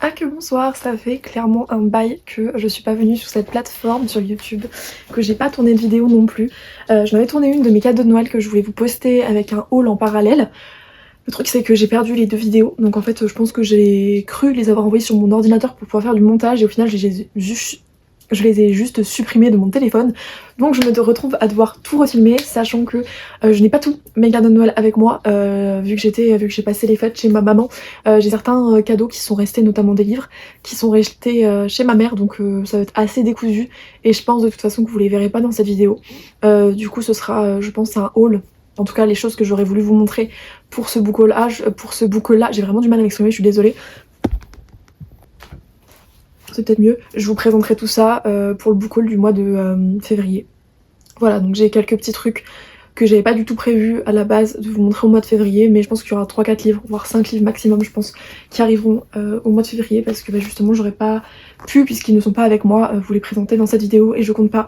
Ah que bonsoir, ça fait clairement un bail que je suis pas venue sur cette plateforme sur YouTube, que j'ai pas tourné de vidéo non plus. J'en avais tourné une de mes cadeaux de Noël que je voulais vous poster avec un haul en parallèle. Le truc c'est que j'ai perdu les deux vidéos, donc en fait je pense que j'ai cru les avoir envoyées sur mon ordinateur pour pouvoir faire du montage et au final je les ai juste supprimés de mon téléphone. Donc je me retrouve à devoir tout refilmer, sachant que je n'ai pas tous mes cadeaux de Noël avec moi, vu que j'ai passé les fêtes chez ma maman. J'ai certains cadeaux qui sont restés, notamment des livres, qui sont restés chez ma mère, donc ça va être assez décousu. Et je pense de toute façon que vous les verrez pas dans cette vidéo. Du coup ce sera, je pense, un haul. En tout cas les choses que j'aurais voulu vous montrer pour ce book haul là, j'ai vraiment du mal à m'exprimer, je suis désolée. C'est peut-être mieux. Je vous présenterai tout ça pour le book haul du mois de février. Voilà, donc j'ai quelques petits trucs que j'avais pas du tout prévu à la base de vous montrer au mois de février, mais je pense qu'il y aura 3-4 livres, voire 5 livres maximum je pense, qui arriveront au mois de février, parce que justement j'aurais pas pu, puisqu'ils ne sont pas avec moi, vous les présenter dans cette vidéo, et je compte pas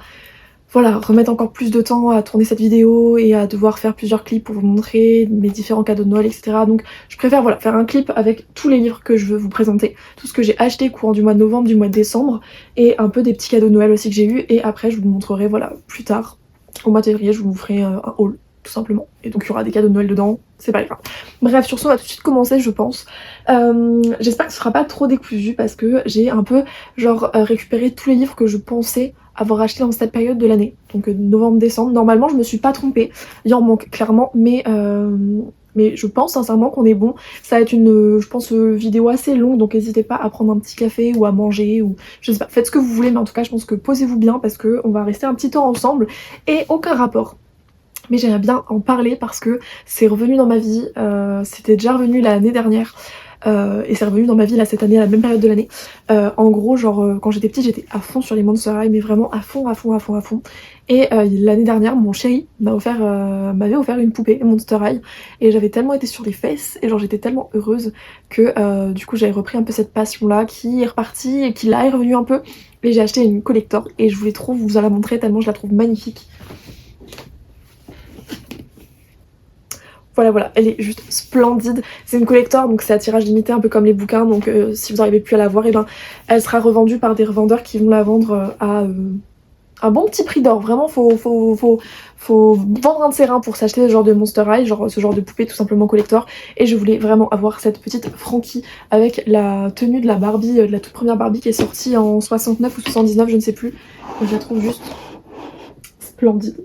remettre encore plus de temps à tourner cette vidéo et à devoir faire plusieurs clips pour vous montrer mes différents cadeaux de Noël, etc. Donc je préfère faire un clip avec tous les livres que je veux vous présenter, tout ce que j'ai acheté courant du mois de novembre, du mois de décembre, et un peu des petits cadeaux de Noël aussi que j'ai eu, et après je vous montrerai plus tard, au mois de février, je vous ferai un haul, tout simplement. Et donc il y aura des cadeaux de Noël dedans, c'est pas grave. Bref, sur ce, on va tout de suite commencer, je pense. J'espère que ce sera pas trop décousu, parce que j'ai un peu récupéré tous les livres que je pensais avoir acheté dans cette période de l'année, donc novembre-décembre. Normalement je me suis pas trompée, il en manque clairement, mais je pense sincèrement qu'on est bon. Ça va être une, je pense, vidéo assez longue, donc n'hésitez pas à prendre un petit café ou à manger, ou je sais pas, faites ce que vous voulez, mais en tout cas je pense que posez-vous bien, parce que on va rester un petit temps ensemble, et aucun rapport. Mais j'aimerais bien en parler parce que c'est revenu dans ma vie, c'était déjà revenu l'année dernière. Et c'est revenu dans ma vie là cette année à la même période de l'année. En gros quand j'étais petite j'étais à fond sur les Monster High, mais vraiment à fond. Et l'année dernière mon chéri m'avait offert une poupée Monster High, et j'avais tellement été sur les fesses et j'étais tellement heureuse que du coup j'avais repris un peu cette passion là qui est repartie et qui là est revenue un peu, et j'ai acheté une collector et je voulais trop vous la montrer tellement je la trouve magnifique. Voilà, elle est juste splendide. C'est une collector, donc c'est à tirage limité, un peu comme les bouquins, donc si vous n'arrivez plus à la voir, et elle sera revendue par des revendeurs qui vont la vendre à un bon petit prix d'or. Vraiment, faut vendre un de ses reins pour s'acheter ce genre de Monster High, ce genre de poupée tout simplement collector. Et je voulais vraiment avoir cette petite Frankie avec la tenue de la Barbie, de la toute première Barbie qui est sortie en 69 ou 79, je ne sais plus. Je la trouve juste splendide.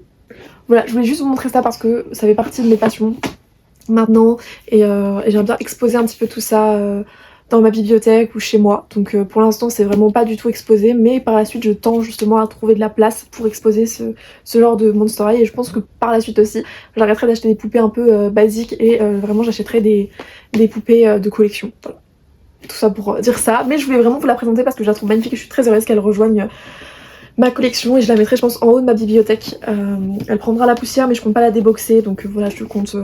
Voilà, je voulais juste vous montrer ça parce que ça fait partie de mes passions maintenant, et j'aimerais bien exposer un petit peu tout ça dans ma bibliothèque ou chez moi. Donc pour l'instant c'est vraiment pas du tout exposé, mais par la suite je tends justement à trouver de la place pour exposer ce genre de Monster High, et je pense que par la suite aussi j'arrêterai d'acheter des poupées un peu basiques, et vraiment j'achèterai des poupées de collection. Voilà. Tout ça pour dire ça, mais je voulais vraiment vous la présenter parce que je la trouve magnifique et je suis très heureuse qu'elle rejoigne ma collection, et je la mettrai je pense en haut de ma bibliothèque. Elle prendra la poussière mais je compte pas la déboxer, donc voilà, je compte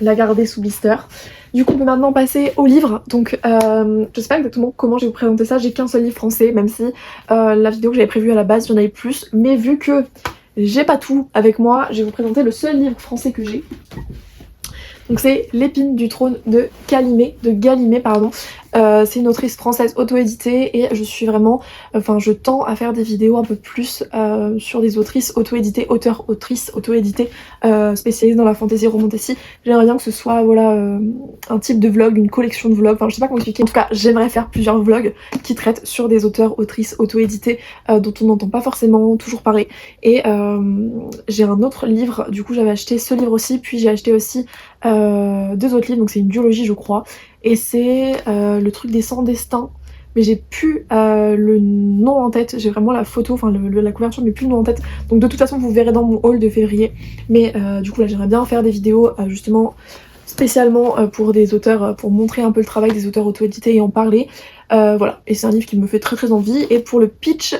la garder sous blister. Du coup on peut maintenant passer au livre. Donc je sais pas exactement comment je vais vous présenter ça, j'ai qu'un seul livre français, même si la vidéo que j'avais prévue à la base il y en avait plus, mais vu que j'ai pas tout avec moi, je vais vous présenter le seul livre français que j'ai. Donc c'est L'épine du trône de Galimé, pardon. C'est une autrice française auto-éditée, et je suis vraiment, je tends à faire des vidéos un peu plus sur des autrices auto-éditées, auteurs-autrices auto-éditées, spécialisées dans la fantasy romantasy. J'aimerais bien que ce soit un type de vlog, une collection de vlogs, je sais pas comment expliquer. En tout cas j'aimerais faire plusieurs vlogs qui traitent sur des auteurs-autrices auto-édités dont on n'entend pas forcément toujours parler. Et j'ai un autre livre, du coup j'avais acheté ce livre aussi, puis j'ai acheté aussi deux autres livres, donc c'est une duologie je crois, et c'est le truc des sans destin, mais j'ai plus le nom en tête, j'ai vraiment la photo, la couverture, mais plus le nom en tête, donc de toute façon vous verrez dans mon haul de février. Mais du coup là j'aimerais bien faire des vidéos justement spécialement pour des auteurs, pour montrer un peu le travail des auteurs auto-édités et en parler. Voilà, et c'est un livre qui me fait très envie. Et pour le pitch,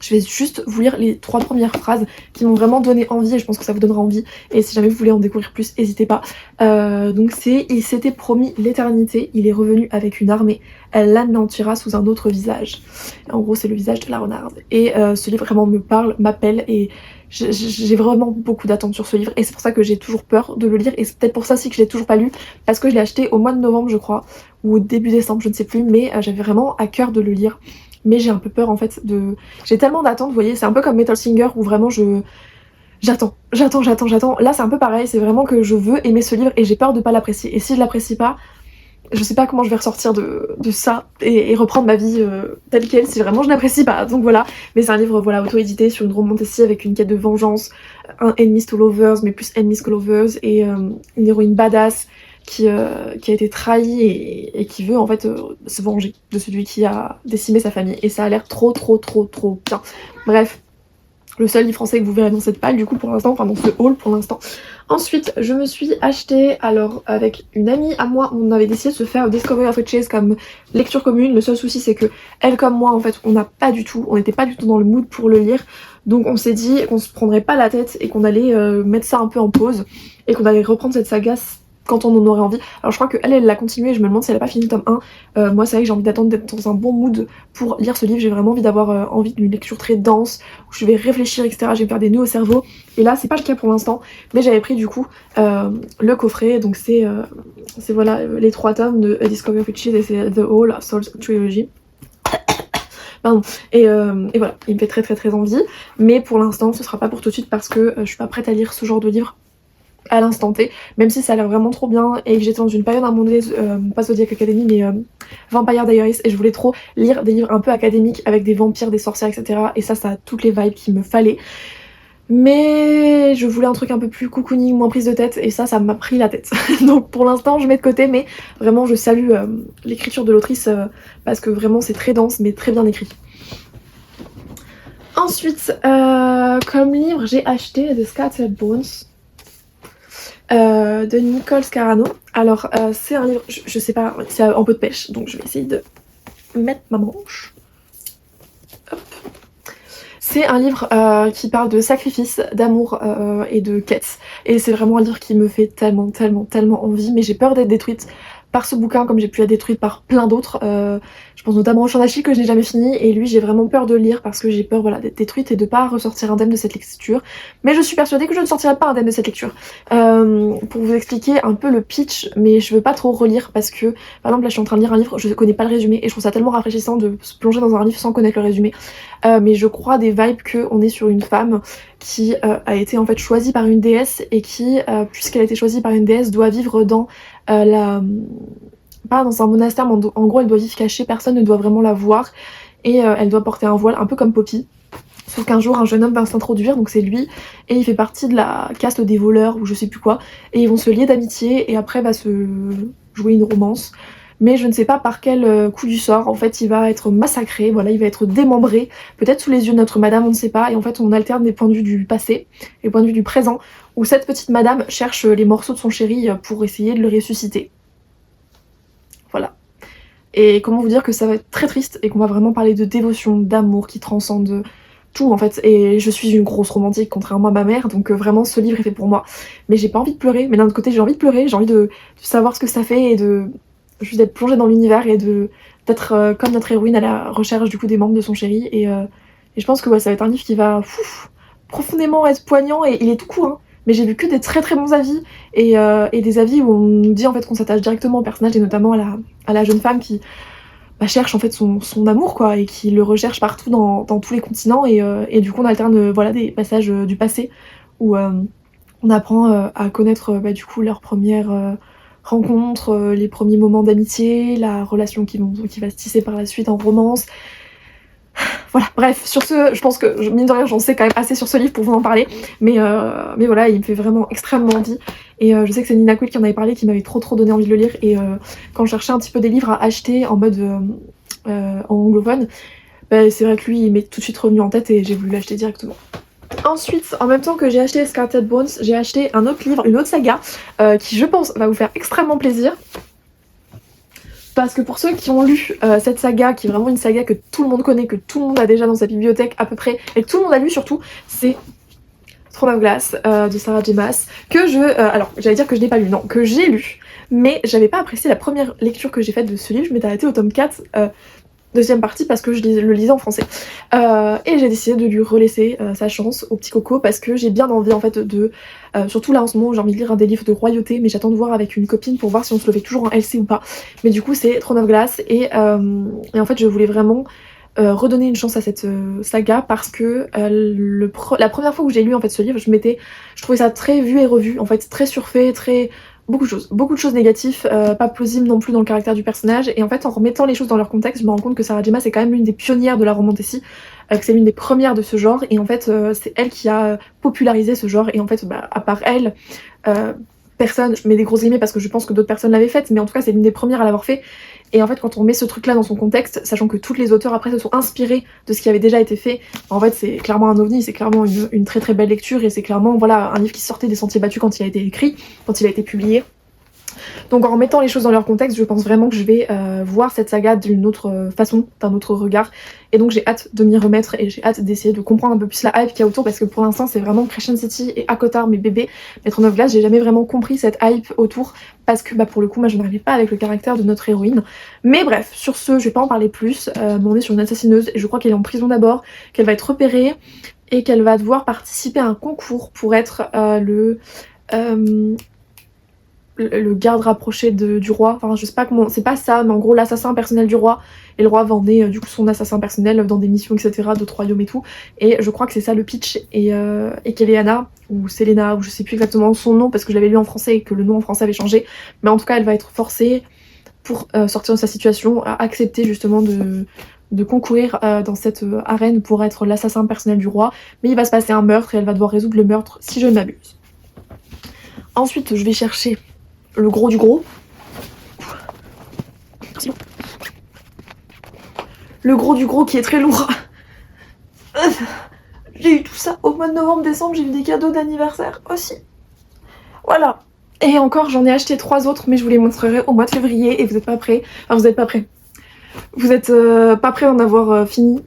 Je vais juste vous lire les 3 premières phrases qui m'ont vraiment donné envie et je pense que ça vous donnera envie. Et si jamais vous voulez en découvrir plus, n'hésitez pas. Donc c'est: il s'était promis l'éternité, il est revenu avec une armée, elle l'anéantira sous un autre visage. Et en gros c'est le visage de la renarde. Et ce livre vraiment me parle, m'appelle et j'ai vraiment beaucoup d'attentes sur ce livre. Et c'est pour ça que j'ai toujours peur de le lire. Et c'est peut-être pour ça aussi que je l'ai toujours pas lu. Parce que je l'ai acheté au mois de novembre je crois. Ou début décembre, je ne sais plus. Mais j'avais vraiment à cœur de le lire. Mais j'ai un peu peur en fait de... J'ai tellement d'attentes, vous voyez, c'est un peu comme Metal Singer où vraiment j'attends. Là c'est un peu pareil, c'est vraiment que je veux aimer ce livre et j'ai peur de pas l'apprécier. Et si je l'apprécie pas, je sais pas comment je vais ressortir de ça et reprendre ma vie telle qu'elle si vraiment je n'apprécie pas. Donc voilà, mais c'est un livre voilà auto-édité sur une romantasy avec une quête de vengeance, un enemies to lovers, mais plus enemies que lovers, et une héroïne badass qui a été trahie et qui veut en fait se venger de celui qui a décimé sa famille. Et ça a l'air trop bien. Bref, le seul livre français que vous verrez dans cette palle du coup pour l'instant, enfin dans ce haul pour l'instant. Ensuite, je me suis acheté, alors avec une amie à moi, on avait décidé de se faire Discovery of Witches comme lecture commune. Le seul souci c'est que elle comme moi en fait, on n'était pas du tout dans le mood pour le lire. Donc on s'est dit qu'on se prendrait pas la tête et qu'on allait mettre ça un peu en pause et qu'on allait reprendre cette saga quand on en aurait envie. Alors je crois qu'elle l'a continué, je me demande si elle a pas fini le tome 1. Moi c'est vrai que j'ai envie d'attendre d'être dans un bon mood pour lire ce livre. J'ai vraiment envie d'avoir envie d'une lecture très dense, où je vais réfléchir etc, je vais me faire des nœuds au cerveau. Et là c'est pas le cas pour l'instant, mais j'avais pris du coup le coffret, donc c'est voilà les 3 tomes de A Discovery of Witches et c'est The Whole Souls Trilogy. Pardon. Et voilà, il me fait très envie, mais pour l'instant ce sera pas pour tout de suite parce que je suis pas prête à lire ce genre de livre à l'instant T, même si ça a l'air vraiment trop bien et que j'étais dans une période à un moment donné, pas Zodiac Academy mais Vampire Diaries, et je voulais trop lire des livres un peu académiques avec des vampires, des sorcières etc, et ça a toutes les vibes qu'il me fallait, mais je voulais un truc un peu plus cocooning, moins prise de tête, et ça m'a pris la tête. Donc pour l'instant je mets de côté, mais vraiment je salue l'écriture de l'autrice parce que vraiment c'est très dense mais très bien écrit. Ensuite comme livre j'ai acheté The Scattered Bones de Nicole Scarano. Alors c'est un livre, je sais pas, c'est un peu de pêche, donc je vais essayer de mettre ma manche. Hop. C'est un livre qui parle de sacrifice, d'amour et de quête. Et c'est vraiment un livre qui me fait tellement envie, mais j'ai peur d'être détruite par ce bouquin comme j'ai pu être détruite par plein d'autres. Je pense notamment au Chant d'Achille que je n'ai jamais fini, et lui j'ai vraiment peur de le lire parce que j'ai peur voilà, d'être détruite et de pas ressortir indemne de cette lecture. Mais je suis persuadée que je ne sortirai pas indemne de cette lecture. Pour vous expliquer un peu le pitch, mais je veux pas trop relire parce que par exemple là je suis en train de lire un livre, je connais pas le résumé et je trouve ça tellement rafraîchissant de se plonger dans un livre sans connaître le résumé. Mais je crois des vibes qu'on est sur une femme qui a été en fait choisie par une déesse et qui, puisqu'elle a été choisie par une déesse, doit vivre dans pas dans un monastère, mais en gros elle doit vivre cachée, personne ne doit vraiment la voir, et elle doit porter un voile un peu comme Poppy. Sauf qu'un jour un jeune homme va s'introduire, donc c'est lui, et il fait partie de la caste des voleurs ou je sais plus quoi, et ils vont se lier d'amitié et après va se jouer une romance. Mais je ne sais pas par quel coup du sort, en fait il va être massacré, voilà, il va être démembré, peut-être sous les yeux de notre madame, on ne sait pas, et en fait on alterne des points de vue du passé et des points de vue du présent, où cette petite madame cherche les morceaux de son chéri pour essayer de le ressusciter. Voilà. Et comment vous dire que ça va être très triste et qu'on va vraiment parler de dévotion, d'amour qui transcende tout en fait. Et je suis une grosse romantique contrairement à ma mère, donc vraiment ce livre est fait pour moi. Mais j'ai pas envie de pleurer, mais d'un autre côté j'ai envie de pleurer, j'ai envie de savoir ce que ça fait et de juste d'être plongée dans l'univers et d'être comme notre héroïne à la recherche du coup des membres de son chéri. Et je pense que ouais, ça va être un livre qui va profondément être poignant, et il est tout court hein. Mais j'ai vu que des très bons avis et des avis où on nous dit en fait qu'on s'attache directement au personnage et notamment à la jeune femme qui cherche en fait son amour quoi, et qui le recherche partout dans tous les continents, et du coup on alterne voilà des passages du passé où on apprend à connaître du coup leurs premières rencontres, les premiers moments d'amitié, la relation qui va se tisser par la suite en romance. Voilà, bref, sur ce, je pense que, mine de rien, j'en sais quand même assez sur ce livre pour vous en parler, mais voilà, il me fait vraiment extrêmement envie, et je sais que c'est Nina Quill qui en avait parlé, qui m'avait trop donné envie de le lire, et quand je cherchais un petit peu des livres à acheter en mode en anglophone, c'est vrai que lui, il m'est tout de suite revenu en tête, et j'ai voulu l'acheter directement. Ensuite, en même temps que j'ai acheté Scattered Bones, j'ai acheté un autre livre, une autre saga, qui je pense va vous faire extrêmement plaisir, parce que pour ceux qui ont lu cette saga, qui est vraiment une saga que tout le monde connaît, que tout le monde a déjà dans sa bibliothèque à peu près, et que tout le monde a lu surtout, c'est Throne of Glass de Sarah J. Maas, que alors j'allais dire que je n'ai pas lu, non, que j'ai lu, mais j'avais pas apprécié la première lecture que j'ai faite de ce livre. Je m'étais arrêtée au tome 4, deuxième partie, parce que le lisais en français. Et j'ai décidé de lui relaisser sa chance au petit coco, parce que j'ai bien envie en fait de... surtout là en ce moment j'ai envie de lire des livres de royauté, mais j'attends de voir avec une copine pour voir si on se le fait toujours en LC ou pas. Mais du coup c'est Throne of Glass, et en fait je voulais vraiment redonner une chance à cette saga, parce que la première fois où j'ai lu en fait ce livre, je trouvais ça très vu et revu, en fait très surfait, très... beaucoup de choses négatives, pas plausibles non plus dans le caractère du personnage, et en fait en remettant les choses dans leur contexte, je me rends compte que Sarah J. Maas c'est quand même l'une des pionnières de la romantasy, que c'est l'une des premières de ce genre, et en fait c'est elle qui a popularisé ce genre, et en fait à part elle, personne, je mets des grosses guillemets parce que je pense que d'autres personnes l'avaient faite, mais en tout cas c'est l'une des premières à l'avoir fait. Et en fait quand on met ce truc là dans son contexte, sachant que toutes les auteurs après se sont inspirés de ce qui avait déjà été fait, en fait c'est clairement un ovni, c'est clairement une très très belle lecture, et c'est clairement voilà un livre qui sortait des sentiers battus quand il a été écrit, quand il a été publié. Donc en remettant les choses dans leur contexte, je pense vraiment que je vais voir cette saga d'une autre façon, d'un autre regard. Et donc j'ai hâte de m'y remettre, et j'ai hâte d'essayer de comprendre un peu plus la hype qu'il y a autour, parce que pour l'instant c'est vraiment Crescent City et ACOTAR mes bébés. Mais Throne of Glass, j'ai jamais vraiment compris cette hype autour, parce que pour le coup moi je n'arrivais pas avec le caractère de notre héroïne. Mais bref, sur ce je vais pas en parler plus, mais on est sur une assassineuse, et je crois qu'elle est en prison d'abord, qu'elle va être repérée, et qu'elle va devoir participer à un concours pour être le garde rapproché du roi, enfin je sais pas comment, c'est pas ça, mais en gros l'assassin personnel du roi, et le roi va emmener du coup son assassin personnel dans des missions etc, d'autres royaumes et tout, et je crois que c'est ça le pitch, et qu'Eleana, ou Selena, ou je sais plus exactement son nom parce que je l'avais lu en français et que le nom en français avait changé, mais en tout cas elle va être forcée, pour sortir de sa situation, à accepter justement de concourir dans cette arène pour être l'assassin personnel du roi, mais il va se passer un meurtre et elle va devoir résoudre le meurtre si je ne m'abuse. Ensuite je vais chercher le gros du gros. Le gros du gros qui est très lourd. J'ai eu tout ça au mois de novembre-décembre, j'ai eu des cadeaux d'anniversaire aussi. Voilà. Et encore, j'en ai acheté 3 autres, mais je vous les montrerai au mois de février, et vous êtes pas prêts. Enfin, vous êtes pas prêts. Vous êtes pas prêts d'en avoir fini.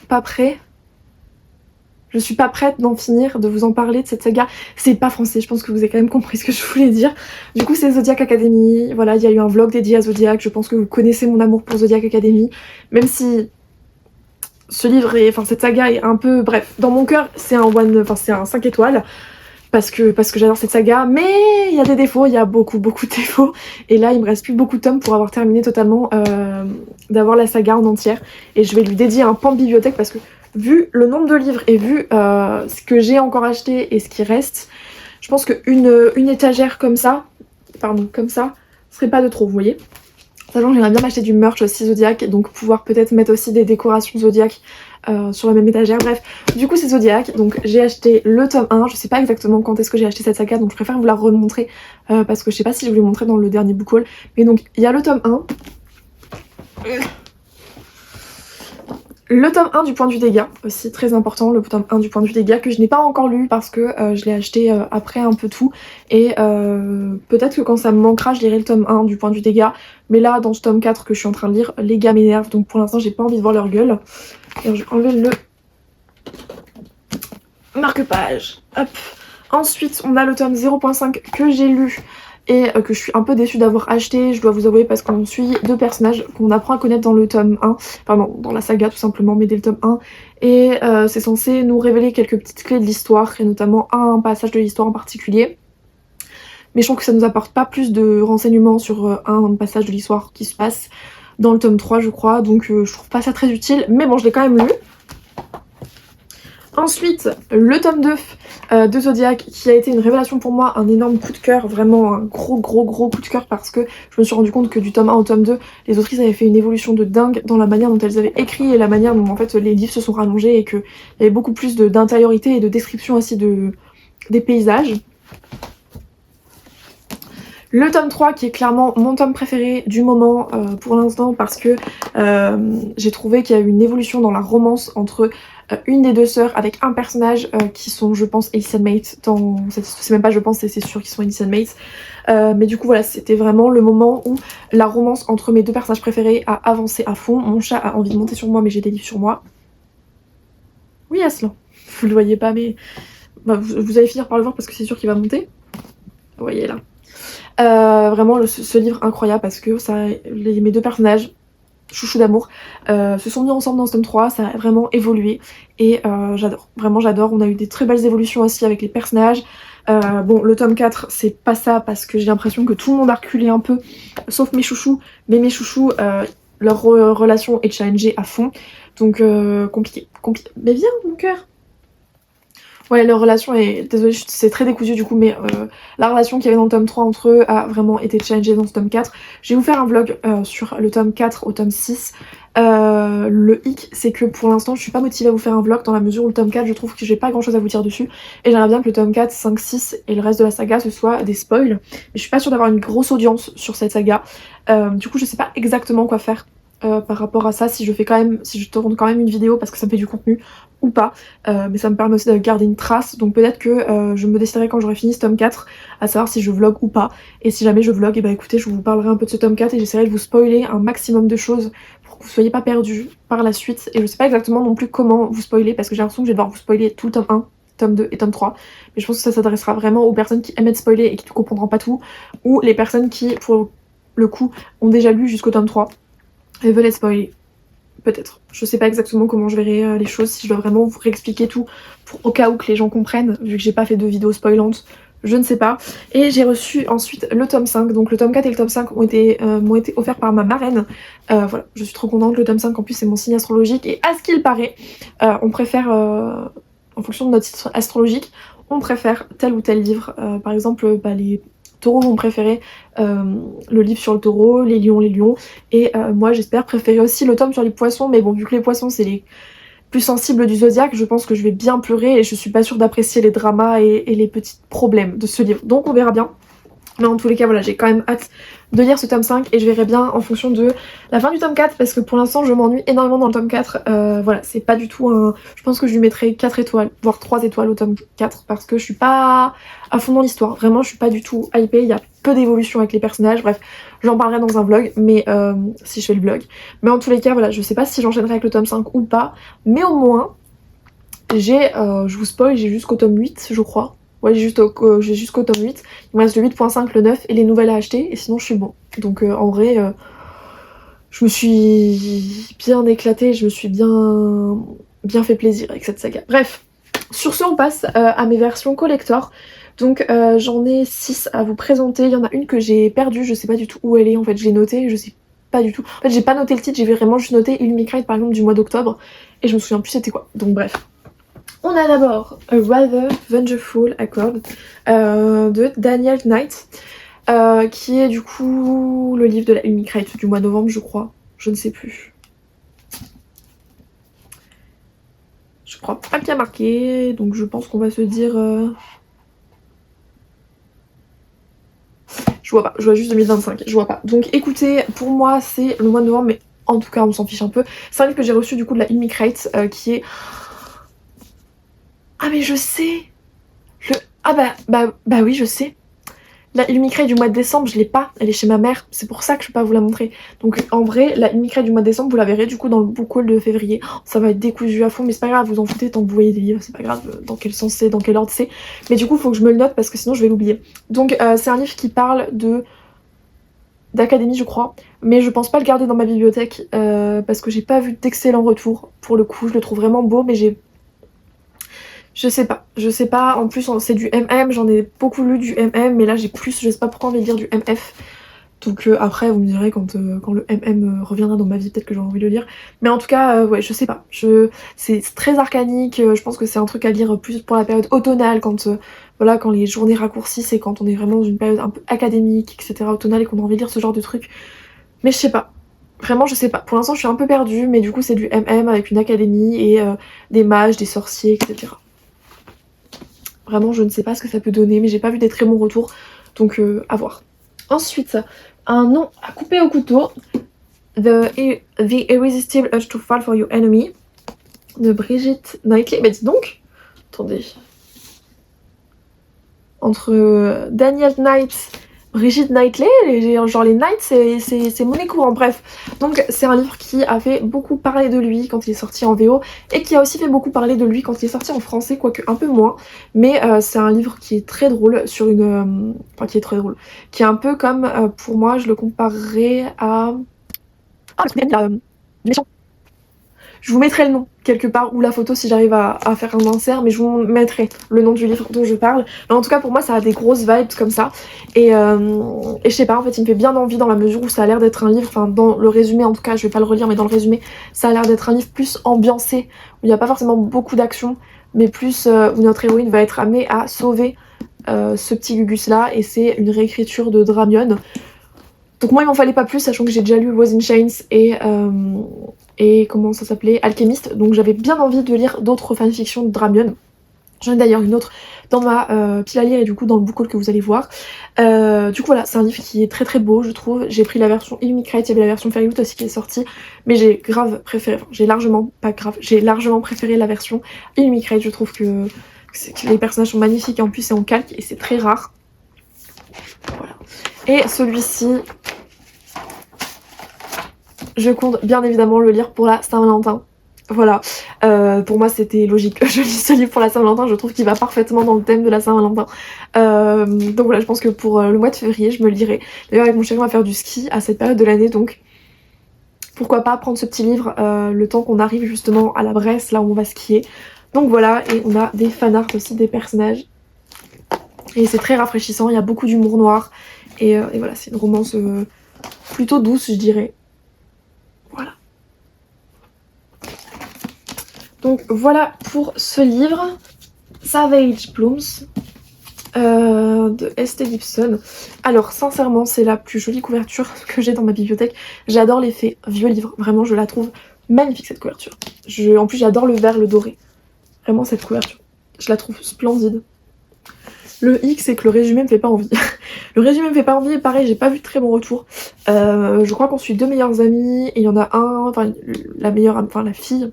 Pas prêts. Je suis pas prête d'en finir, de vous en parler de cette saga. C'est pas français, je pense que vous avez quand même compris ce que je voulais dire. Du coup c'est Zodiac Academy, voilà, il y a eu un vlog dédié à Zodiac, je pense que vous connaissez mon amour pour Zodiac Academy. Même si ce livre, cette saga est un peu... Bref, dans mon cœur c'est un 5 étoiles. Parce que j'adore cette saga, mais il y a des défauts, il y a beaucoup de défauts. Et là il me reste plus beaucoup de tomes pour avoir terminé totalement, d'avoir la saga en entière. Et je vais lui dédier un pan de bibliothèque, parce que vu le nombre de livres et vu ce que j'ai encore acheté et ce qui reste, je pense qu'une étagère comme ça, serait pas de trop, vous voyez. Sachant que j'aimerais bien m'acheter du merch aussi Zodiac, donc pouvoir peut-être mettre aussi des décorations Zodiac sur la même étagère. Bref, du coup c'est Zodiac, donc j'ai acheté le tome 1, je sais pas exactement quand est-ce que j'ai acheté cette saga, donc je préfère vous la remontrer, parce que je sais pas si je vous l'ai montré dans le dernier book haul. Mais donc il y a le tome 1. Le tome 1 du point de vue des gars, aussi très important, le tome 1 du point de vue des gars, que je n'ai pas encore lu parce que je l'ai acheté après un peu tout, et peut-être que quand ça me manquera je lirai le tome 1 du point de vue des gars, mais là dans ce tome 4 que je suis en train de lire, les gars m'énervent, donc pour l'instant j'ai pas envie de voir leur gueule. Alors je vais enlever le marque-page, hop. Ensuite on a le tome 0.5 que j'ai lu et que je suis un peu déçue d'avoir acheté, je dois vous avouer, parce qu'on suit 2 personnages qu'on apprend à connaître dans le tome 1, pardon, dans la saga tout simplement, mais dès le tome 1, et c'est censé nous révéler quelques petites clés de l'histoire, et notamment un passage de l'histoire en particulier. Mais je trouve que ça nous apporte pas plus de renseignements sur un passage de l'histoire qui se passe dans le tome 3 je crois, donc je trouve pas ça très utile, mais bon je l'ai quand même lu. Ensuite, le tome 2 de Zodiac, qui a été une révélation pour moi, un énorme coup de cœur, vraiment un gros coup de cœur, parce que je me suis rendu compte que du tome 1 au tome 2, les autrices avaient fait une évolution de dingue dans la manière dont elles avaient écrit et la manière dont en fait les livres se sont rallongés, et qu'il y avait beaucoup plus d'intériorité et de description aussi des paysages. Le tome 3 qui est clairement mon tome préféré du moment pour l'instant, parce que j'ai trouvé qu'il y a eu une évolution dans la romance entre une des deux sœurs avec un personnage qui sont, je pense, Alicent Mates dans cette histoire. C'est même pas je pense, c'est sûr qu'ils sont Alicent Mates. Mais du coup voilà, c'était vraiment le moment où la romance entre mes deux personnages préférés a avancé à fond. Mon chat a envie de monter sur moi, mais j'ai des livres sur moi. Oui, Aslan. Vous le voyez pas, mais bah, vous allez finir par le voir parce que c'est sûr qu'il va monter. Vous voyez là. Vraiment ce livre incroyable parce que mes deux personnages chouchou d'amour se sont mis ensemble dans ce tome 3, ça a vraiment évolué et j'adore, vraiment j'adore. On a eu des très belles évolutions aussi avec les personnages. Bon, le tome 4 c'est pas ça parce que j'ai l'impression que tout le monde a reculé un peu sauf mes chouchous, mais mes chouchous leur relation est challengée à fond, donc compliqué. Mais viens mon cœur. Ouais, leur relation est... Désolée, c'est très décousu du coup, mais la relation qu'il y avait dans le tome 3 entre eux a vraiment été challengée dans ce tome 4. Je vais vous faire un vlog sur le tome 4 au tome 6. Le hic, c'est que pour l'instant, je suis pas motivée à vous faire un vlog dans la mesure où le tome 4, je trouve que j'ai pas grand chose à vous dire dessus. Et j'aimerais bien que le tome 4, 5, 6 et le reste de la saga, ce soit des spoils. Mais je suis pas sûre d'avoir une grosse audience sur cette saga. Du coup, je sais pas exactement quoi faire. Par rapport à ça, si je tourne quand même une vidéo parce que ça me fait du contenu ou pas, mais ça me permet aussi de garder une trace, donc peut-être que je me déciderai quand j'aurai fini ce tome 4 à savoir si je vlog ou pas, et si jamais je vlog, et bah écoutez, je vous parlerai un peu de ce tome 4 et j'essaierai de vous spoiler un maximum de choses pour que vous soyez pas perdus par la suite, et je sais pas exactement non plus comment vous spoiler parce que j'ai l'impression que je vais devoir vous spoiler tout le tome 1, tome 2 et tome 3, mais je pense que ça s'adressera vraiment aux personnes qui aiment être spoilées et qui ne comprendront pas tout, ou les personnes qui, pour le coup, ont déjà lu jusqu'au tome 3 et veulent être spoilées. Peut-être. Je sais pas exactement comment je verrai les choses, si je dois vraiment vous réexpliquer tout pour au cas où que les gens comprennent, vu que j'ai pas fait de vidéo spoilante, je ne sais pas. Et j'ai reçu ensuite le tome 5, donc le tome 4 et le tome 5 m'ont été offerts par ma marraine. Voilà, je suis trop contente, le tome 5 en plus c'est mon signe astrologique, et à ce qu'il paraît, on préfère, en fonction de notre signe astrologique, on préfère tel ou tel livre. Par exemple, les taureaux vont préférer le livre sur le taureau, les lions, et moi j'espère préférer aussi le tome sur les poissons, mais bon, vu que les poissons c'est les plus sensibles du zodiaque, je pense que je vais bien pleurer et je suis pas sûre d'apprécier les dramas et les petits problèmes de ce livre, donc on verra bien. Mais en tous les cas, voilà, j'ai quand même hâte de lire ce tome 5 et je verrai bien en fonction de la fin du tome 4 parce que pour l'instant je m'ennuie énormément dans le tome 4. Voilà, c'est pas du tout un... Je pense que je lui mettrai 4 étoiles, voire 3 étoiles au tome 4 parce que je suis pas à fond dans l'histoire. Vraiment, je suis pas du tout hypée, il y a peu d'évolution avec les personnages. Bref, j'en parlerai dans un vlog, mais si je fais le vlog. Mais en tous les cas, voilà, je sais pas si j'enchaînerai avec le tome 5 ou pas, mais au moins, je vous spoil, j'ai jusqu'au tome 8, je crois. Ouais, j'ai jusqu'au tome 8. Il me reste le 8.5, le 9 et les nouvelles à acheter. Et sinon, je suis bon. Donc, en vrai, je me suis bien éclatée. Je me suis bien fait plaisir avec cette saga. Bref, sur ce, on passe à mes versions collector. Donc, j'en ai 6 à vous présenter. Il y en a une que j'ai perdue. Je sais pas du tout où elle est. En fait, je l'ai notée. Je sais pas du tout. En fait, j'ai pas noté le titre. J'ai vraiment juste noté Illuminate, par exemple, du mois d'octobre. Et je me souviens plus c'était quoi. Donc, bref. On a d'abord A Rather Vengeful Accord de Daniel Knight, qui est du coup le livre de la Unicrate du mois de novembre, je crois. Je ne sais plus. Je crois pas qu'il y a marqué, donc je pense qu'on va se dire... Je vois pas, je vois juste 2025, je vois pas. Donc écoutez, pour moi c'est le mois de novembre, mais en tout cas on s'en fiche un peu. C'est un livre que j'ai reçu du coup de la Unicrate, qui est... Ah mais je sais. Ah bah oui, je sais. La Illuminate du mois de décembre, je l'ai pas, elle est chez ma mère, c'est pour ça que je peux pas vous la montrer. Donc en vrai, la Illuminate du mois de décembre, vous la verrez du coup dans le book haul de février. Oh, ça va être décousu à fond, mais c'est pas grave, vous en foutez tant que vous voyez des livres, c'est pas grave dans quel sens c'est, dans quel ordre c'est. Mais du coup, faut que je me le note parce que sinon je vais l'oublier. Donc c'est un livre qui parle d'académie, je crois, mais je pense pas le garder dans ma bibliothèque parce que j'ai pas vu d'excellents retours. Pour le coup, je le trouve vraiment beau, mais je sais pas, en plus c'est du MM, j'en ai beaucoup lu du MM, mais là j'ai plus, je sais pas pourquoi envie de lire du MF. Donc après vous me direz quand le MM reviendra dans ma vie, peut-être que j'aurai envie de le lire. Mais en tout cas, ouais, je sais pas, c'est très arcanique, je pense que c'est un truc à lire plus pour la période automnale, voilà, quand les journées raccourcissent et quand on est vraiment dans une période un peu académique, etc., automnale, et qu'on a envie de lire ce genre de truc. Mais je sais pas. Vraiment, je sais pas. Pour l'instant, je suis un peu perdue, mais du coup, c'est du MM avec une académie et des mages, des sorciers, etc. Vraiment, je ne sais pas ce que ça peut donner, mais j'ai pas vu des très bons retours, donc à voir. Ensuite, un nom à couper au couteau, The Irresistible Urge to Fall for Your Enemy, de Brigitte Knightley. Bah dis donc, attendez. Entre Daniel Knight, Brigitte Knightley, genre les Knights, c'est monnaie courante, bref. Donc c'est un livre qui a fait beaucoup parler de lui quand il est sorti en VO, et qui a aussi fait beaucoup parler de lui quand il est sorti en français, quoique un peu moins. Mais c'est un livre qui est très drôle, sur une... enfin qui est très drôle, qui est un peu comme, pour moi, je le comparerais à... Ah, Méchant. Je vous mettrai le nom quelque part, ou la photo si j'arrive à faire un insert, mais je vous mettrai le nom du livre dont je parle. Mais en tout cas, pour moi, ça a des grosses vibes comme ça. Et je sais pas, en fait, il me fait bien envie dans la mesure où ça a l'air d'être un livre, enfin, dans le résumé en tout cas, je vais pas le relire, mais dans le résumé, ça a l'air d'être un livre plus ambiancé, où il n'y a pas forcément beaucoup d'action, mais plus où notre héroïne va être amenée à sauver ce petit Gugus-là, et c'est une réécriture de Dramion. Donc moi il m'en fallait pas plus, sachant que j'ai déjà lu Was in Chains et comment ça s'appelait, Alchemist, donc j'avais bien envie de lire d'autres fanfictions de Dramion. J'en ai d'ailleurs une autre dans ma pile à lire, et du coup dans le book haul que vous allez voir. Du coup voilà, c'est un livre qui est très très beau je trouve. J'ai pris la version Illuminate, il y avait la version Fairyloot aussi qui est sortie, mais j'ai grave préféré, enfin j'ai largement préféré la version Illuminate. Je trouve que les personnages sont magnifiques, et en plus c'est en calque et c'est très rare. Voilà. Et celui-ci, je compte bien évidemment le lire pour la Saint-Valentin. Voilà, pour moi c'était logique que je lise ce livre pour la Saint-Valentin, je trouve qu'il va parfaitement dans le thème de la Saint-Valentin. Donc voilà, je pense que pour le mois de février, je me le lirai. D'ailleurs avec mon chéri on va faire du ski à cette période de l'année, donc pourquoi pas prendre ce petit livre le temps qu'on arrive justement à la Bresse, là où on va skier. Donc voilà, et on a des fanarts aussi des personnages. Et c'est très rafraîchissant, il y a beaucoup d'humour noir. Et voilà, c'est une romance plutôt douce, je dirais. Voilà. Donc voilà pour ce livre. Savage Blooms de Estelle Gibson. Alors sincèrement, c'est la plus jolie couverture que j'ai dans ma bibliothèque. J'adore l'effet vieux livre. Vraiment, je la trouve magnifique cette couverture. En plus, j'adore le vert, le doré. Vraiment, cette couverture. Je la trouve splendide. Le hic, c'est que le résumé me fait pas envie. Le résumé me fait pas envie, et pareil, j'ai pas vu de très bons retours. Je crois qu'on suit deux meilleures amies, et il y en a un, enfin la fille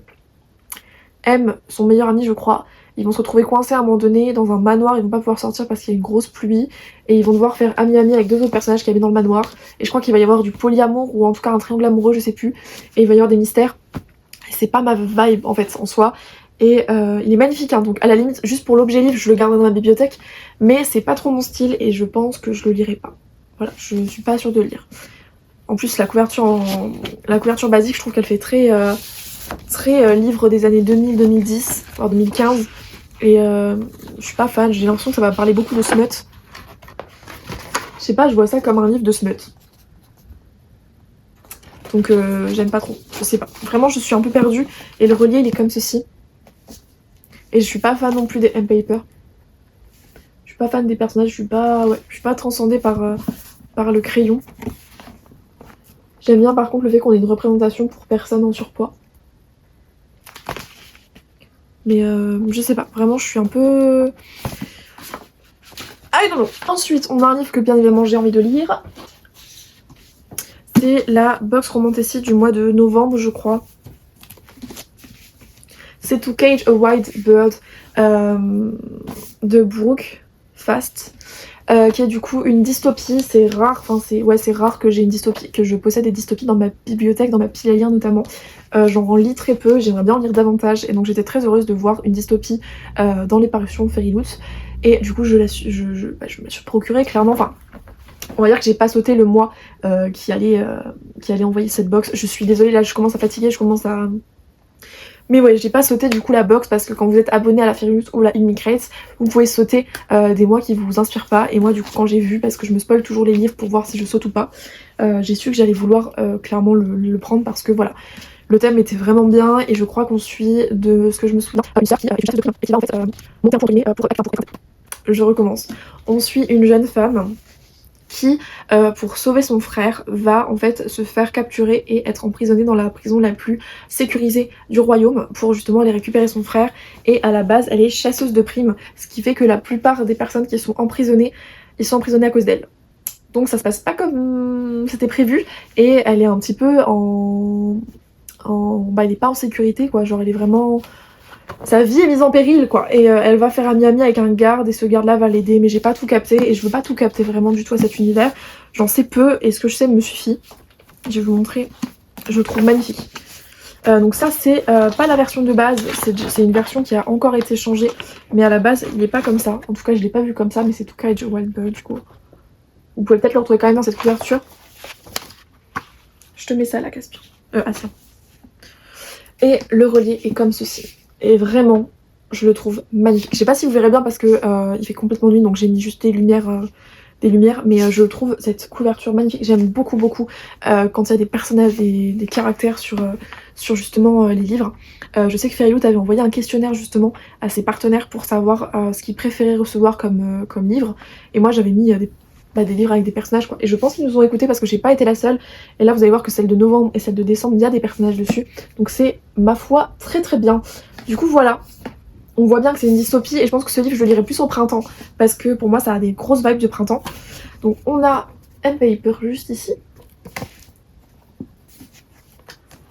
aime son meilleur ami, je crois. Ils vont se retrouver coincés à un moment donné dans un manoir, ils vont pas pouvoir sortir parce qu'il y a une grosse pluie, et ils vont devoir faire ami-ami avec deux autres personnages qui habitent dans le manoir. Et je crois qu'il va y avoir du polyamour, ou en tout cas un triangle amoureux, je sais plus, et il va y avoir des mystères. Et c'est pas ma vibe en fait en soi. Et il est magnifique, hein, donc à la limite, juste pour l'objet livre, je le garde dans ma bibliothèque, mais c'est pas trop mon style et je pense que je le lirai pas. Voilà, je suis pas sûre de le lire. En plus, la couverture basique, je trouve qu'elle fait très livre des années 2000-2010, voire 2015, et je suis pas fan, j'ai l'impression que ça va parler beaucoup de smut. Je sais pas, je vois ça comme un livre de smut. Donc j'aime pas trop, je sais pas. Vraiment, je suis un peu perdue, et le relié, il est comme ceci. Et je suis pas fan non plus des M-Paper. Je suis pas fan des personnages, je suis pas transcendée par le crayon. J'aime bien par contre le fait qu'on ait une représentation pour personnes en surpoids. Mais je sais pas, vraiment je suis un peu... Ah non. Ensuite, on a un livre que bien évidemment j'ai envie de lire. C'est la box Romantasy du mois de novembre, je crois. C'est To Cage a White Bird de Brooke Fast, qui est du coup une dystopie. C'est rare, c'est rare que j'ai une dystopie, que je possède des dystopies dans ma bibliothèque, dans ma pile à lire notamment. J'en lis très peu, j'aimerais bien en lire davantage, et donc j'étais très heureuse de voir une dystopie dans les parutions Fairyloot, et du coup je me suis procuré clairement, enfin on va dire que j'ai pas sauté le mois qui allait envoyer cette box. Je suis désolée, là je commence à fatiguer, mais ouais, j'ai pas sauté du coup la box, parce que quand vous êtes abonné à la Fairyloot ou la Illuminate, vous pouvez sauter des mois qui vous inspirent pas. Et moi du coup quand j'ai vu, parce que je me spoil toujours les livres pour voir si je saute ou pas, j'ai su que j'allais vouloir clairement le prendre, parce que voilà, le thème était vraiment bien, et je crois qu'on suit, de ce que je me souviens, une sœur qui est une chasseuse de primes et qui va en fait monter un trampoline pour être. Je recommence. On suit une jeune femme qui, pour sauver son frère, va en fait se faire capturer et être emprisonnée dans la prison la plus sécurisée du royaume pour justement aller récupérer son frère. Et à la base, elle est chasseuse de primes, ce qui fait que la plupart des personnes qui sont emprisonnées, ils sont emprisonnés à cause d'elle. Donc ça se passe pas comme c'était prévu, et elle est un petit peu en bah, elle est pas en sécurité quoi, genre elle est vraiment, sa vie est mise en péril quoi, et elle va faire ami avec un garde, et ce garde là va l'aider, mais j'ai pas tout capté, et je veux pas tout capter vraiment du tout à cet univers, j'en sais peu, et ce que je sais me suffit. Je vais vous montrer, je le trouve magnifique. Donc ça c'est pas la version de base, c'est une version qui a encore été changée, mais à la base il est pas comme ça, en tout cas je l'ai pas vu comme ça, mais c'est tout Cage Wildbird du coup. Vous pouvez peut-être le retrouver quand même dans cette couverture. Je te mets ça là, Caspian. Tiens. Et le relié est comme ceci. Et vraiment, je le trouve magnifique. Je sais pas si vous verrez bien parce que il fait complètement nuit, donc j'ai mis juste des lumières, mais je trouve cette couverture magnifique. J'aime beaucoup quand il y a des personnages, des caractères sur justement les livres. Je sais que Fairyloot avait envoyé un questionnaire justement à ses partenaires pour savoir ce qu'ils préféraient recevoir comme livre. Et moi j'avais mis des livres avec des personnages quoi. Et je pense qu'ils nous ont écoutés parce que j'ai pas été la seule. Et là vous allez voir que celle de novembre et celle de décembre, il y a des personnages dessus. Donc c'est ma foi très bien. Du coup voilà. On voit bien que c'est une dystopie et je pense que ce livre je le lirai plus au printemps parce que pour moi ça a des grosses vibes de printemps. Donc on a un paper juste ici.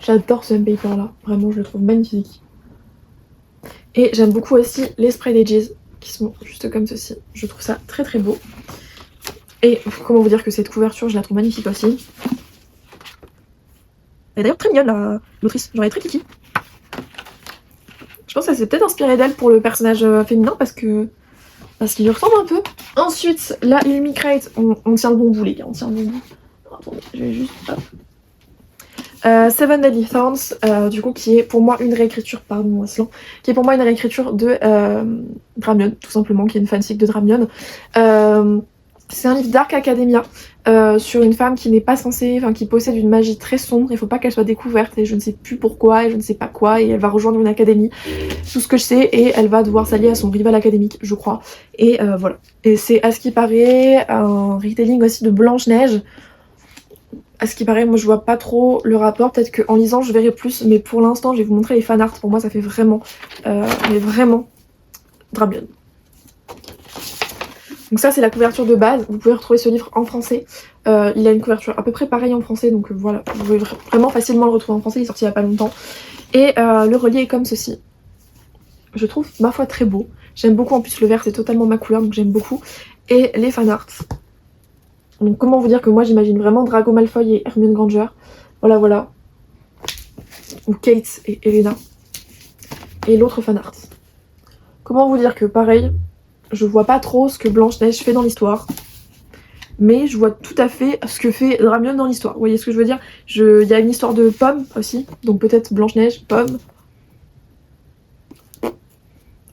J'adore ce paper là, vraiment je le trouve magnifique. Et j'aime beaucoup aussi les Spread Edges qui sont juste comme ceci. Je trouve ça très beau. Et comment vous dire que cette couverture je la trouve magnifique aussi. Elle est d'ailleurs très mignonne l'autrice, genre elle est très kiki. Je pense qu'elle s'est peut-être inspirée d'elle pour le personnage féminin parce qu'il lui ressemble un peu. Ensuite, la Illumicrate, on tient le bon bout les gars, on tient le bon bout. Attendez, je vais juste... Hop. Seven Deadly Thorns, du coup qui est pour moi une réécriture, pardon Aslan, qui est pour moi une réécriture de Dramion, tout simplement, qui est une fanfic de Dramion. C'est un livre Dark Academia sur une femme qui n'est pas censée, enfin qui possède une magie très sombre, il faut pas qu'elle soit découverte et je ne sais plus pourquoi et je ne sais pas quoi, et elle va rejoindre une académie, tout ce que je sais, et elle va devoir s'allier à son rival académique je crois, et voilà. Et c'est à ce qui paraît un retelling aussi de Blanche-Neige. À ce qui paraît, moi je vois pas trop le rapport, peut-être qu'en lisant je verrai plus, mais pour l'instant je vais vous montrer les fanarts, pour moi ça fait vraiment, mais vraiment Dramion. Donc ça c'est la couverture de base, vous pouvez retrouver ce livre en français, il a une couverture à peu près pareille en français, donc voilà, vous pouvez vraiment facilement le retrouver en français, il est sorti il y a pas longtemps. Et le relié est comme ceci. Je trouve ma foi très beau, j'aime beaucoup, en plus le vert c'est totalement ma couleur, donc j'aime beaucoup. Et les fanarts. Donc comment vous dire que moi j'imagine vraiment Draco Malfoy et Hermione Granger, voilà. Ou Kate et Elena. Et l'autre fanart. Comment vous dire que pareil, je vois pas trop ce que Blanche-Neige fait dans l'histoire, mais je vois tout à fait ce que fait Dramion dans l'histoire. Vous voyez ce que je veux dire? Il y a une histoire de Pomme aussi, donc peut-être Blanche-Neige, Pomme.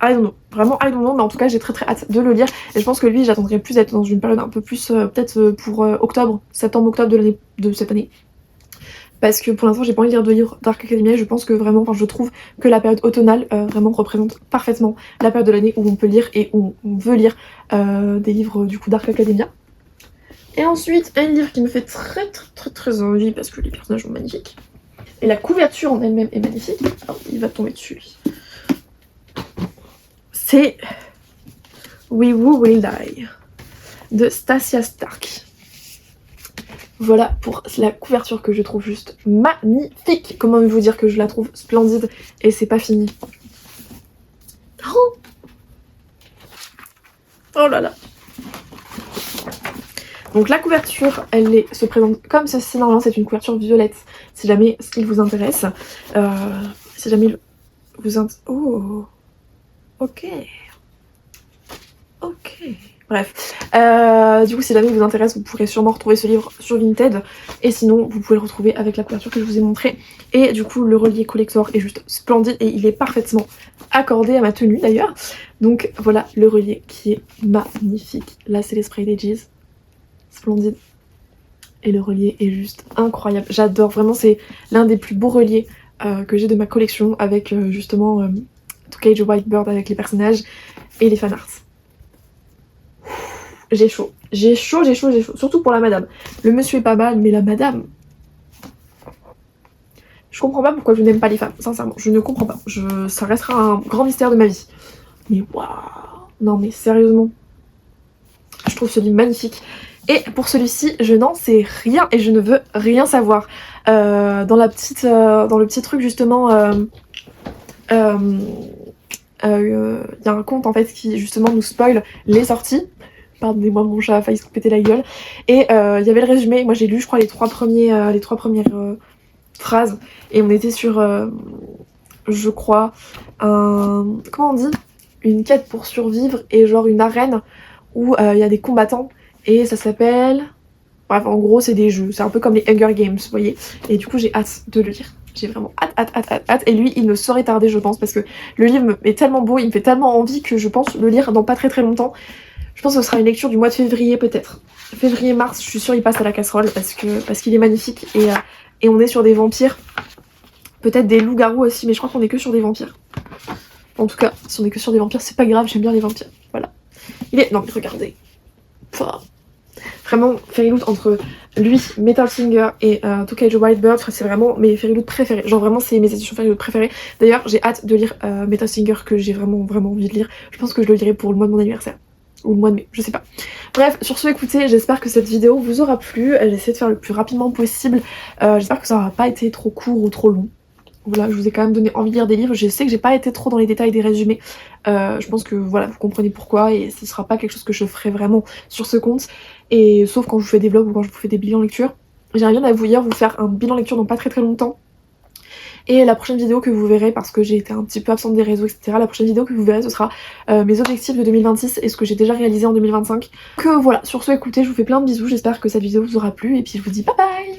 I don't know, vraiment I don't know, mais en tout cas j'ai très hâte de le lire. Et je pense que lui j'attendrai plus d'être dans une période un peu plus, peut-être pour octobre, septembre-octobre de cette année. Parce que pour l'instant j'ai pas envie de lire de livres Dark Academia, je pense que vraiment, enfin je trouve que la période automnale vraiment représente parfaitement la période de l'année où on peut lire et où on veut lire des livres du coup Dark Academia. Et ensuite un livre qui me fait très envie parce que les personnages sont magnifiques. Et la couverture en elle-même est magnifique. Alors il va tomber dessus lui. C'est We Who Will Die de Stasia Stark. Voilà pour la couverture que je trouve juste magnifique. Comment vous dire que je la trouve splendide et c'est pas fini. Oh là là. Donc la couverture, se présente comme ceci. Normalement c'est une couverture violette, si jamais il vous intéresse. Si jamais vous Oh, ok. Bref, du coup si jamais il vous intéresse, vous pourrez sûrement retrouver ce livre sur Vinted, et sinon vous pouvez le retrouver avec la couverture que je vous ai montrée. Et du coup le relié collector est juste splendide et il est parfaitement accordé à ma tenue d'ailleurs. Donc voilà le relié qui est magnifique. Là c'est les Spread Edges, splendide. Et le relié est juste incroyable, j'adore, vraiment c'est l'un des plus beaux reliés que j'ai de ma collection, avec justement To Cage Wildbird avec les personnages et les fanarts. J'ai chaud, surtout pour la madame. Le monsieur est pas mal, mais la madame... Je comprends pas pourquoi je n'aime pas les femmes, sincèrement, je ne comprends pas. Ça restera un grand mystère de ma vie. Mais waouh, non mais sérieusement, je trouve ce livre magnifique. Et pour celui-ci, je n'en sais rien et je ne veux rien savoir. Dans le petit truc justement, y a un compte en fait qui justement nous spoil les sorties. Pardonnez-moi, mon chat a failli se péter la gueule. Et il y avait le résumé. Moi j'ai lu je crois les trois premières phrases. Et on était sur, je crois, comment on dit, une quête pour survivre et genre une arène où il y a des combattants. Et ça s'appelle... Bref, en gros, c'est des jeux. C'est un peu comme les Hunger Games, vous voyez. Et du coup, j'ai hâte de le lire. J'ai vraiment hâte. Et lui, il ne saurait tarder, je pense, parce que le livre est tellement beau, il me fait tellement envie que je pense le lire dans pas très longtemps. Je pense que ce sera une lecture du mois de février, peut-être. Février-mars, je suis sûre il passe à la casserole parce qu'il est magnifique. Et on est sur des vampires. Peut-être des loups-garous aussi, mais je crois qu'on est que sur des vampires. En tout cas, si on est que sur des vampires, c'est pas grave, j'aime bien les vampires. Voilà. Non, mais regardez. Pouah. Vraiment, Fairyloot entre lui, Metal Singer et Tokaido Whitebird, c'est vraiment mes Fairyloot préférés. Genre vraiment, c'est mes éditions Fairyloot préférées. D'ailleurs, j'ai hâte de lire Metal Singer que j'ai vraiment envie de lire. Je pense que je le lirai pour le mois de mon anniversaire. Ou le mois de mai, je sais pas. Bref, sur ce, écoutez, j'espère que cette vidéo vous aura plu. J'essaie de faire le plus rapidement possible. J'espère que ça n'aura pas été trop court ou trop long. Voilà, je vous ai quand même donné envie de lire des livres. Je sais que j'ai pas été trop dans les détails des résumés. Je pense que voilà, vous comprenez pourquoi et ce sera pas quelque chose que je ferai vraiment sur ce compte. Et sauf quand je vous fais des vlogs ou quand je vous fais des bilans lecture. J'aimerais bien à vous faire un bilan lecture dans pas très longtemps. Et la prochaine vidéo que vous verrez, parce que j'ai été un petit peu absente des réseaux, etc. La prochaine vidéo que vous verrez, ce sera mes objectifs de 2026 et ce que j'ai déjà réalisé en 2025. Que voilà, sur ce, écoutez, je vous fais plein de bisous. J'espère que cette vidéo vous aura plu et puis je vous dis bye bye.